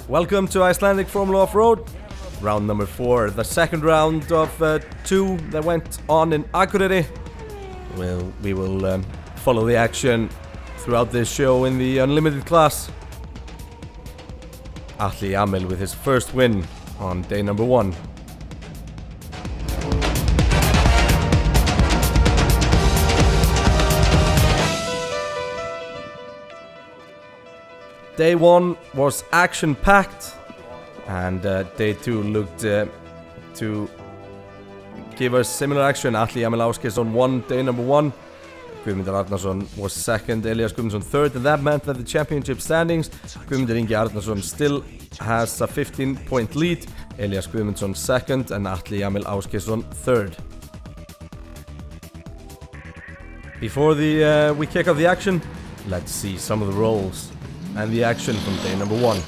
Welcome to Icelandic Formula Off-Road, round number 4, the second round of 2 that went on in Akureyri. We will follow the action throughout this show in the unlimited class. Atli Amil with his first win on day number 1. Day 1 was action-packed, and day 2 looked to give us similar action. Atli Amil Ásgeirsson won day number 1. Guðmundur Arnarsson was second, Elias Guðmundsson third, and that meant that the championship standings, Guðmundur Ingi Arnarsson still has a 15-point lead, Elias Guðmundsson second, and Atli Amil Ásgeirsson third. Before we kick off the action, let's see some of the rolls and the action from day number 1.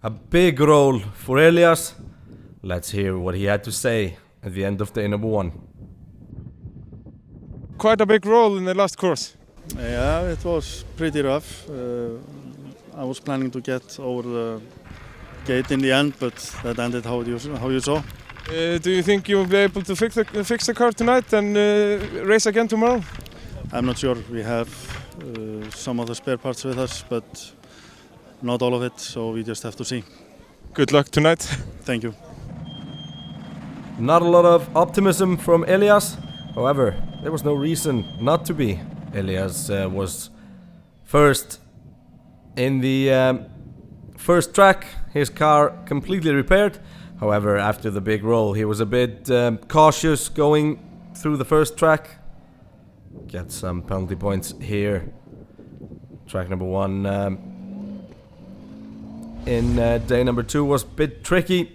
A big roll for Elias. Let's hear what he had to say at the end of day number 1. Quite a big roll in the last course. Yeah, it was pretty rough. I was planning to get over the gate in the end, but that ended how you saw. Do you think you will be able to fix the car tonight and race again tomorrow? I'm not sure. We have some of the spare parts with us, but not all of it, so we just have to see. Good luck tonight. Thank you. Not a lot of optimism from Elias. However, there was no reason not to be. Elias was first in the first track, his car completely repaired. However, after the big roll, he was a bit cautious going through the first track. Get some penalty points here. Track number 1 in day number 2 was a bit tricky,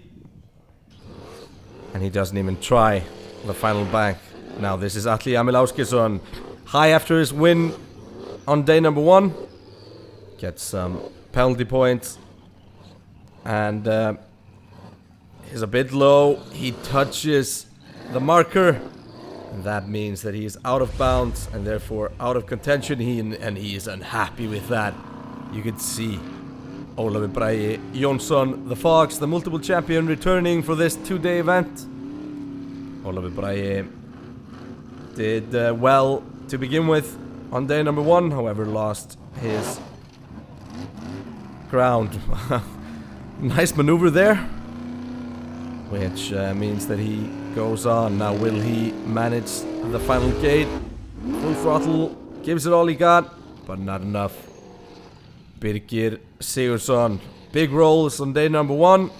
and he doesn't even try the final bank. Now this is Atli Amil Ásgeirsson, high after his win on day number 1. Gets some penalty points, and he's a bit low. He touches the marker, and that means that he is out of bounds and therefore out of contention. He is unhappy with that. You could see Ólafur Bragi Jónsson, the Fox, the multiple champion, returning for this 2-day event. Ólafur Bragi did well to begin with on day number 1, however lost his ground. Nice maneuver there, which means that he goes on. Now will he manage the final gate? Full throttle, gives it all he got, but not enough. Birgir Sigurðsson, big rolls on day number 1,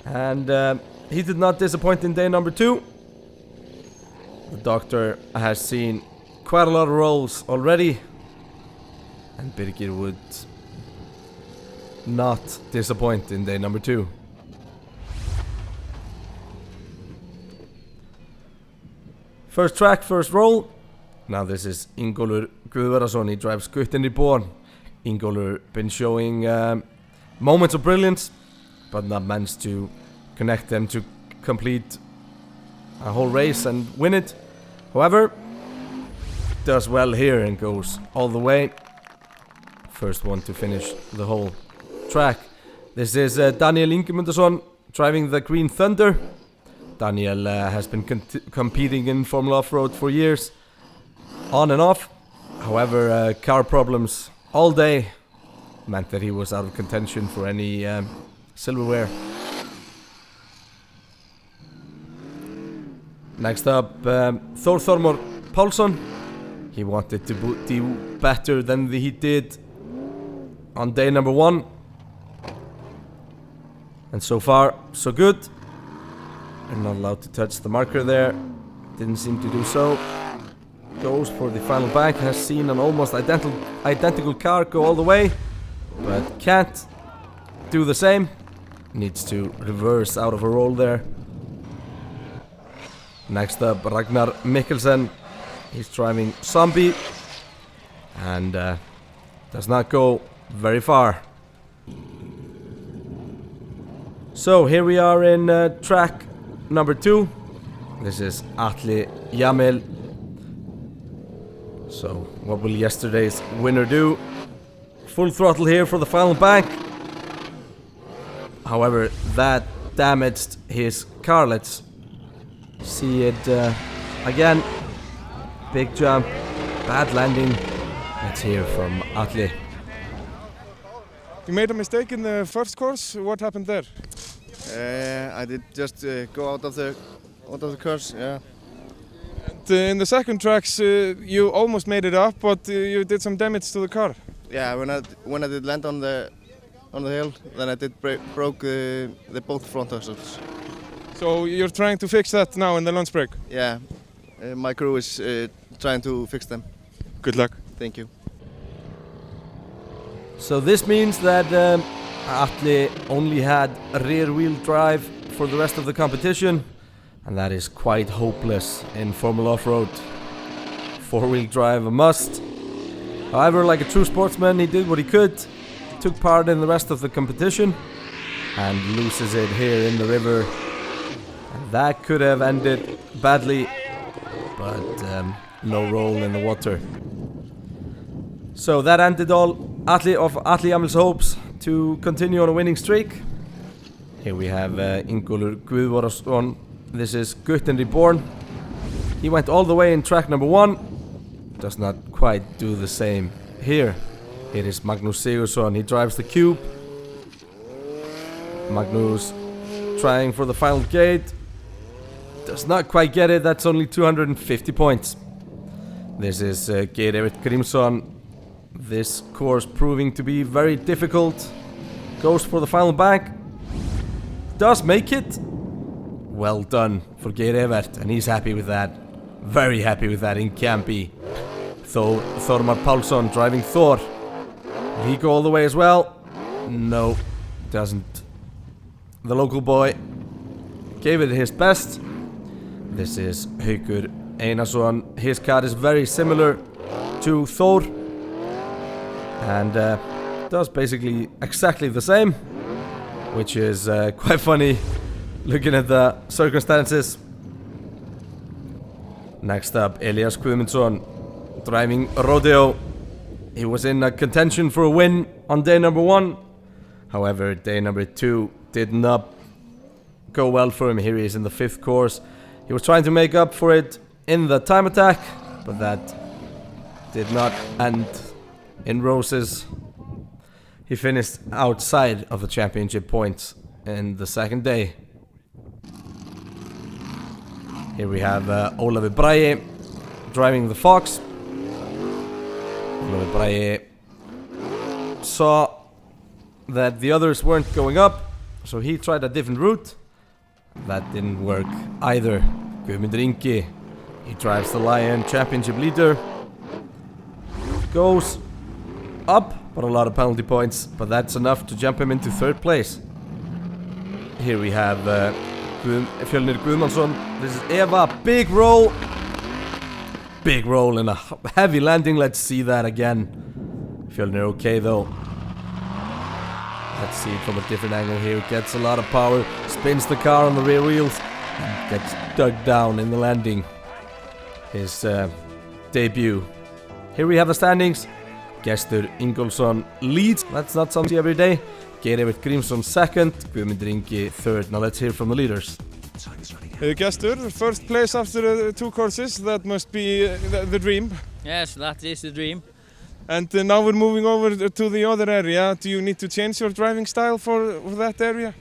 and he did not disappoint in day number 2. The doctor has seen quite a lot of rolls already, and Birgir would not disappoint in day number 2. First track, first roll. Now this is Ingólfur Guðvarason. He drives Guttin Reborn. Ingólfur been showing moments of brilliance, but not managed to connect them to complete a whole race and win it. However, does well here and goes all the way. First one to finish the whole track. This is Daniel Ingemundarson driving the Green Thunder. Daniel has been competing in Formula Off-Road for years, on and off. However, car problems all day meant that he was out of contention for any silverware. Next up, Þór Þormar Pálsson. He wanted to do better than he did on day number 1. And so far, so good. I'm not allowed to touch the marker there. Didn't seem to do so. Goes for the final bank. Has seen an almost identical car go all the way, but can't do the same. Needs to reverse out of a roll there. Next up, Ragnar Mikkelsen. He's driving Zombie and does not go very far. So here we are in track number 2. This is Atli Jamil. So what will yesterday's winner do? Full throttle here for the final bank. However, that damaged his car. Let's see it again. Big jump, bad landing. Let's hear from Atli. You made a mistake in the first course. What happened there? I did just go out of the course, yeah. And in the second tracks, you almost made it up, but you did some damage to the car. Yeah, when I did land on the hill, then I did broke the both front axles. So you're trying to fix that now in the lunch break? Yeah, my crew is trying to fix them. Good luck. Thank you. So this means that Atli only had a rear wheel drive for the rest of the competition, and that is quite hopeless in Formula Off-Road. 4-wheel drive a must. However, like a true sportsman, he did what he could, took part in the rest of the competition, and loses it here in the river. And that could have ended badly, but no roll in the water. So that ended all Atli Jamil's hopes to continue on a winning streak. Here we have Ingólfur Guðvarason. This is Guttin Reborn. He went all the way in track number 1. Does not quite do the same here. It is Magnús Sigurðsson. He drives the Cube. Magnús trying for the final gate. Does not quite get it. That's only 250 points. This is Geir Evert Grímsson. This course proving to be very difficult. Goes for the final bank. Does make it. Well done for Geir Evert, and he's happy with that. Very happy with that in Campi. So Þormar Pálsson driving Thor. Will he go all the way as well? No, doesn't. The local boy gave it his best. This is Haukur Einarsson. His car is very similar to Thor, and does basically exactly the same, which is quite funny looking at the circumstances. Next up, Elias Guðmundsson driving Rodeo. He was in a contention for a win on day number 1. However, day number 2 did not go well for him. Here he is in the 5th course. He was trying to make up for it in the time attack, but that did not end in roses. He finished outside of the championship points in the second day. Here we have Ólafur Bragi driving the Fox. Ólafur Bragi saw that the others weren't going up, so he tried a different route. That didn't work either. Guðmundur Ingi, he drives the Lion, championship leader. Goes up, but a lot of penalty points, but that's enough to jump him into 3rd place. Here we have Fjölnir Guðmundsson. This is Eva, big roll. big roll and a heavy landing. Let's see that again. Fjölnir okay though. Let's see it from a different angle here. Gets a lot of power, spins the car on the rear wheels, and gets dug down in the landing. His debut. Here we have the standings. Gestur Ingolson leads. That's not something every day. Geirivert Grímsson second. Guðmundur Ingi third. Now let's hear from the leaders. Gestur, first place after 2 courses. That must be the dream. Yes, that is the dream. And now we're moving over to the other area. Do you need to change your driving style for that area?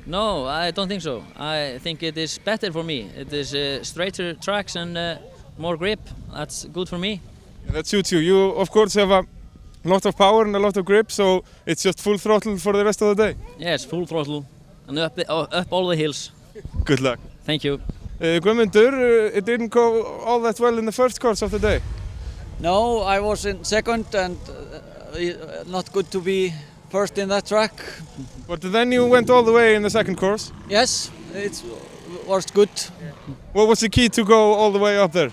No, I don't think so. I think it is better for me. It is straighter tracks and more grip. That's good for me. That suits you. You, of course, have a lot of power and a lot of grip, so it's just full throttle for the rest of the day. Yes, full throttle and up all the hills. Good luck. Thank you. Guðmundur, it didn't go all that well in the first course of the day. No, I was in second and not good to be first in that track. But then you went all the way in the second course. Yes, it was good. What was the key to go all the way up there?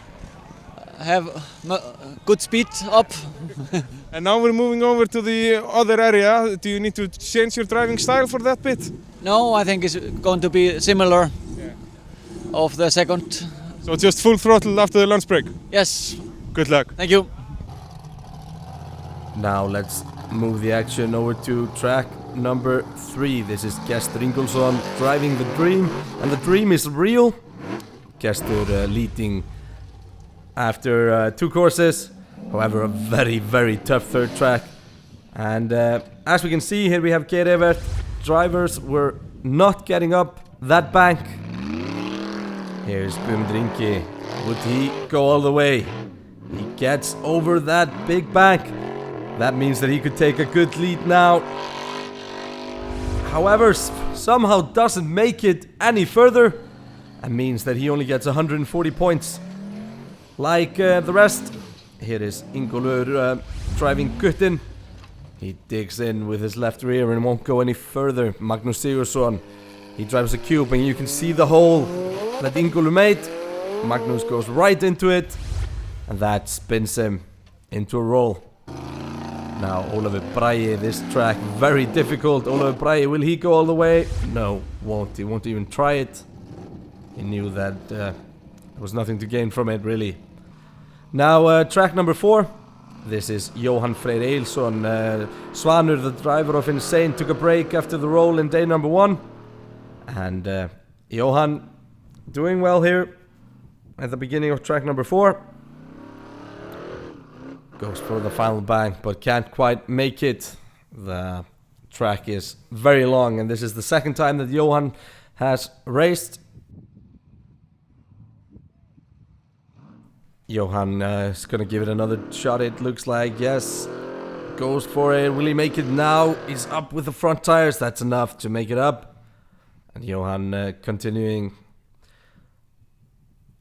Have good speed up. And now we're moving over to the other area. Do you need to change your driving style for that bit? No, I think it's going to be similar of the second. So just full throttle after the lunch break? Yes. Good luck. Thank you. Now let's move the action over to track number 3. This is Gestur Ingolson driving the Dream, and the Dream is real. Gestur leading after 2 courses. However, a very, very tough third track. And as we can see here, we have Geirivert. Drivers were not getting up that bank. Here's Guðmundur Ingi. Would he go all the way? He gets over that big bank. That means that he could take a good lead now. However, somehow doesn't make it any further. And means that he only gets 140 points. Like the rest. Here is Ingólfur driving Guttin. He digs in with his left rear and won't go any further. Magnus Sigurðsson, he drives a cube and you can see the hole that Ingólfur made. Magnus goes right into it. And that spins him into a roll. Now Ólafur Bragi, this track very difficult. Ólafur Bragi, will he go all the way? No, won't. He won't even try it. He knew that there was nothing to gain from it really. Now track number 4. This is Jóhann Freyr Eilsson. Svanur, the driver of Insane, took a break after the roll in day number 1. And Jóhann doing well here at the beginning of track number 4. Goes for the final bank, but can't quite make it. The track is very long, and this is the second time that Jóhann has raced. Jóhann is going to give it another shot, it looks like. Yes, goes for it. Will he make it now? He's up with the front tires. That's enough to make it up. And Jóhann continuing.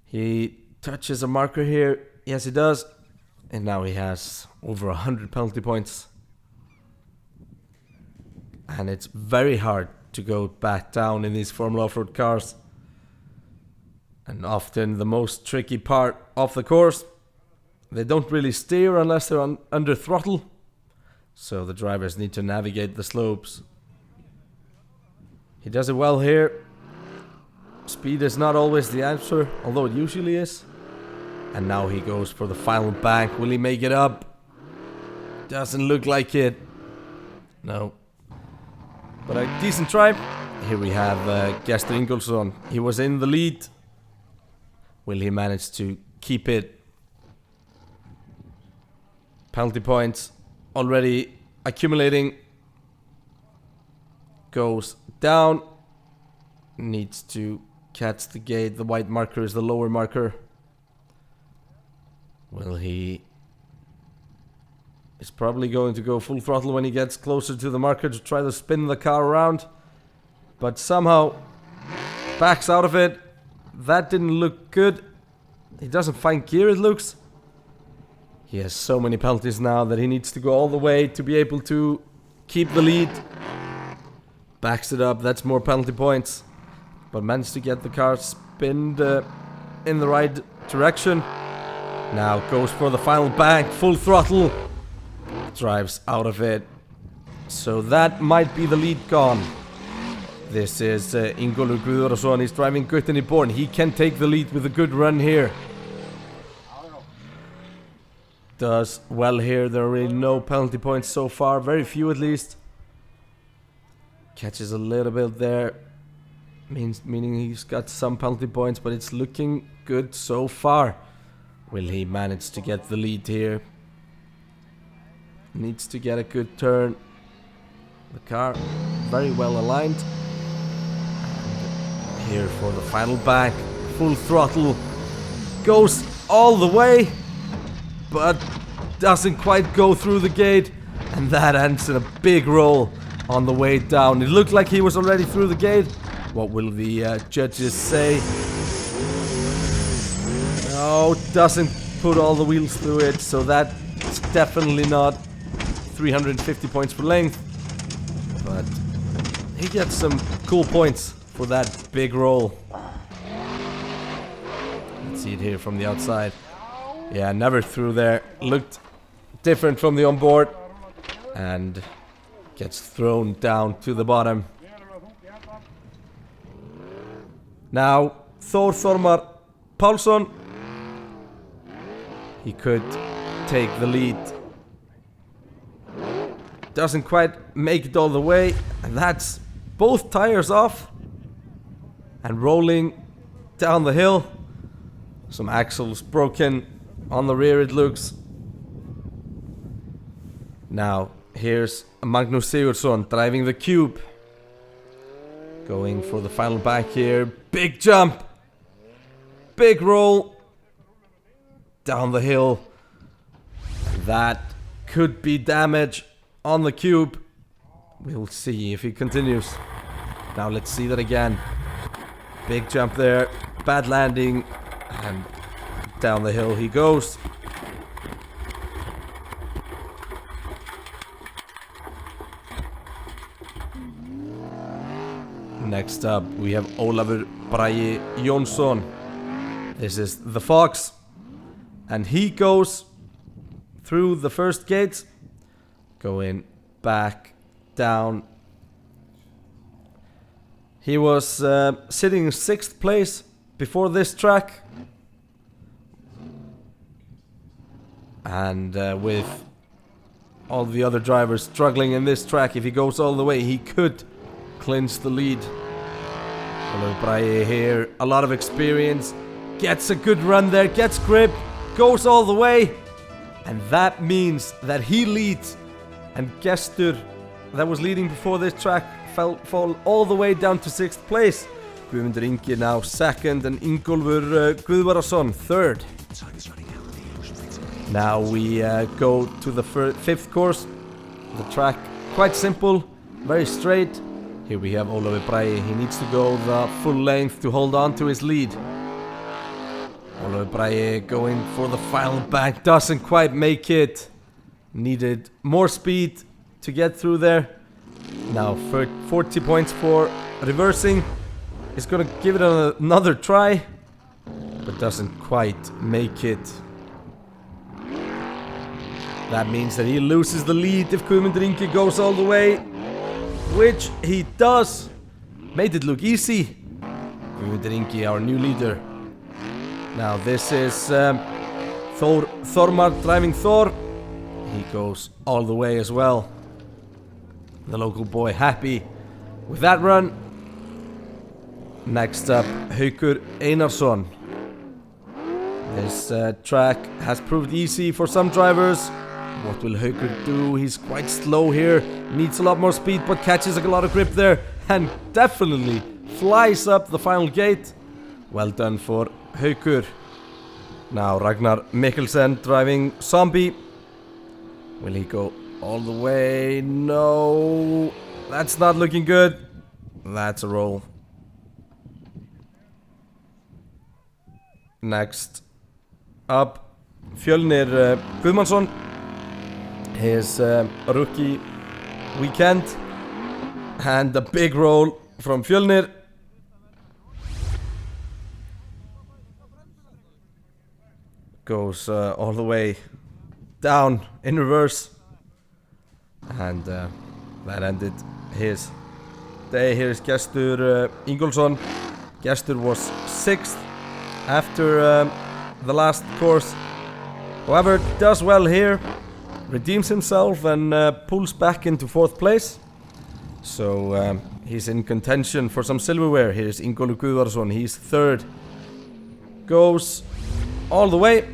He touches a marker here. Yes, he does. And now he has over 100 penalty points. And it's very hard to go back down in these Formula Off-Road cars. And often the most tricky part of the course. They don't really steer unless they're under throttle. So the drivers need to navigate the slopes. He does it well here. Speed is not always the answer, although it usually is. And now he goes for the final bank. Will he make it up? Doesn't look like it. No. But a decent try. Here we have Gestur Ingolfsson. He was in the lead. Will he manage to keep it? Penalty points already accumulating. Goes down. Needs to catch the gate. The white marker is the lower marker. Will he? He's probably going to go full throttle when he gets closer to the marker to try to spin the car around. But somehow backs out of it. That didn't look good. He doesn't find gear, it looks. He has so many penalties now that he needs to go all the way to be able to keep the lead. Backs it up, that's more penalty points. But managed to get the car spinned in the right direction. Now goes for the final bank, full throttle. Drives out of it. So that might be the lead gone. This is Ingólfur Guðvarðarson. He's driving Guttini Born. He can take the lead with a good run here. Does well here. There are really no penalty points so far. Very few at least. Catches a little bit there. Meaning he's got some penalty points, but it's looking good so far. Will he manage to get the lead here? Needs to get a good turn. The car very well aligned. And here for the final bank. Full throttle. Goes all the way, but doesn't quite go through the gate. And that ends in a big roll on the way down. It looked like he was already through the gate. What will the judges say? No, doesn't put all the wheels through it, so that's definitely not 350 points per length. But he gets some cool points for that big roll. Let's see it here from the outside. Yeah, never through there. Looked different from the onboard. And gets thrown down to the bottom. Now, Þór Þormar Pálsson. He could take the lead. Doesn't quite make it all the way. And that's both tires off. And rolling down the hill. Some axles broken on the rear, it looks. Now, here's Magnús Sigurðsson driving the Cube. Going for the final back here. Big jump. Big roll. Down the hill. That could be damage on the Cube. We'll see if he continues. Now let's see that again. Big jump there. Bad landing. And down the hill he goes. Next up, we have Ólafur Bragi Jónsson. This is the Fox. And he goes through the first gate. Going back down. He was sitting in 6th place before this track. And with all the other drivers struggling in this track, if he goes all the way, he could clinch the lead. Ólafur Bragi here, a lot of experience, gets a good run there, gets grip, goes all the way, and that means that he leads. And Gestur, that was leading before this track, fall all the way down to 6th place. Guðmundur Ingi now 2nd, and Ingólfur Guðvarðarson 3rd. Now we go to the 5th course. The track quite simple, very straight. Here we have Ólafur Bragi. He needs to go the full length to hold on to his lead. Ólafur Bragi going for the final bank. Doesn't quite make it. Needed more speed to get through there. Now 40 points for reversing. He's gonna give it another try, but doesn't quite make it. That means that he loses the lead if Guðmundur Ingi goes all the way. Which he does. Made it look easy. Guðmundur Ingi, our new leader. Now this is Þór Þormar driving Thor. He goes all the way as well. The local boy happy with that run. Next up, Haukur Einarsson. This track has proved easy for some drivers. What will Haukur do? He's quite slow here. Needs a lot more speed, but catches a lot of grip there. And definitely flies up the final gate. Well done for Haukur. Now Ragnar Mikkelsen driving Zombie. Will he go all the way? No. That's not looking good. That's a roll. Next up, Fjölnir Guðmundsson. His rookie weekend. And a big roll from Fjölnir. goes all the way down in reverse, and that ended his day. Here's Gestur Ingolson. Gestur was 6th after the last course. However, does well here, redeems himself and pulls back into 4th place. So he's in contention for some silverware. Here's Ingólfur Guðvarsson, he's 3rd. Goes all the way,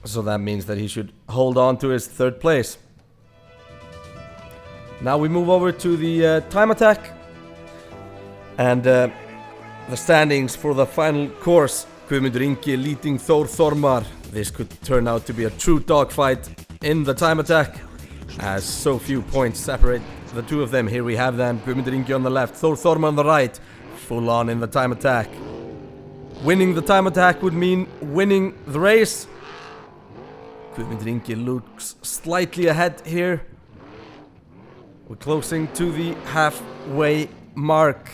so that means that he should hold on to his 3rd place. Now we move over to the time attack and the standings for the final course. Guðmundur Ingi leading Þór Þormar. This could turn out to be a true dogfight in the time attack, as so few points separate the two of them. Here we have them, Guðmundur Ingi on the left, Þór Þormar on the right, full on in the time attack. Winning the time attack would mean winning the race. Guðmundur Ingi looks slightly ahead here. We're closing to the halfway mark.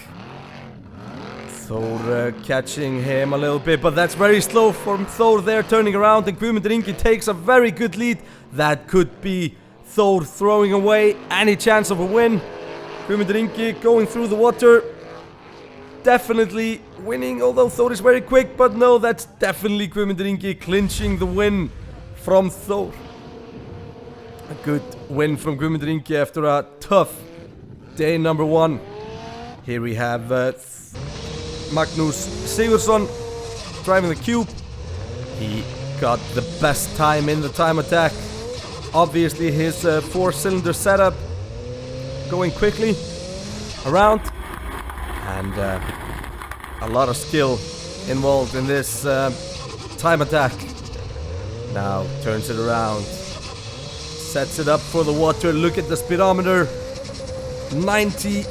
Þór catching him a little bit, but that's very slow from Þór there, turning around, and Guðmundur Ingi takes a very good lead. That could be Þór throwing away any chance of a win. Guðmundur Ingi going through the water, definitely winning, although Þór is very quick, but no, that's definitely Guðmundur Ingi clinching the win from Þór. A good win from Guðmundur Ingi after a tough day number 1. Here we have Magnús Sigurðsson driving the cube. He got the best time in the time attack. Obviously his 4-cylinder setup going quickly around, and a lot of skill involved in this time attack. Now turns it around, sets it up for the water. Look at the speedometer, 90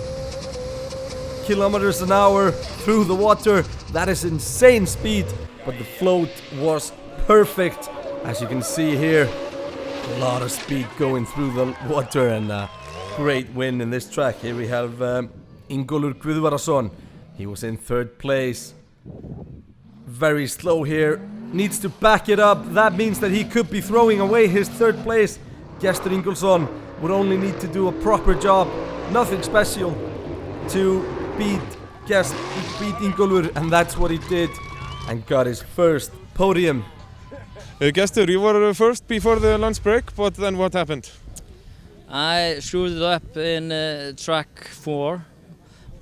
kilometers an hour through the water. That is insane speed, but the float was perfect. As you can see here, a lot of speed going through the water, and a great win in this track. Here we have Ingólfur Guðvarsson. He was in 3rd place. Very slow here, needs to back it up. That means that he could be throwing away his 3rd place. Gestur Ingolson would only need to do a proper job, nothing special, to beat Ingólfur, and that's what he did, and got his first podium. Gestur, you were first before the lunch break, but then what happened? I screwed it up in track 4.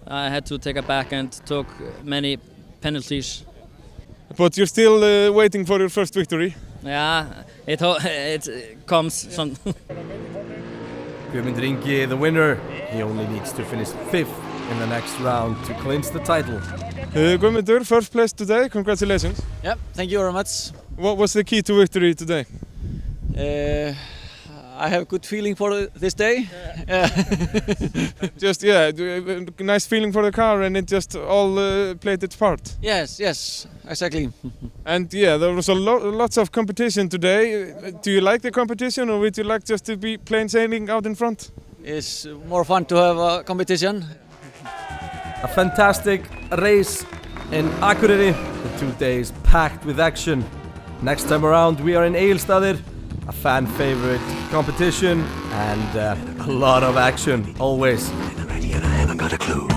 I had to take a back and took many penalties. But you're still waiting for your first victory. Yeah, it comes some. Guðmundur Ingi, the winner. He only needs to finish 5th in the next round to clinch the title. Guðmundur, first place today, congratulations. Yep, thank you very much. What was the key to victory today? I have a good feeling for this day. Just, nice feeling for the car, and it just all played its part. Yes, exactly. And yeah, there was lots of competition today. Do you like the competition, or would you like just to be plain sailing out in front? It's more fun to have a competition. A fantastic race in Akureyri. The 2 days packed with action. Next time around we are in Egilsstaðir, a fan favorite competition, and a lot of action always. I haven't got a clue.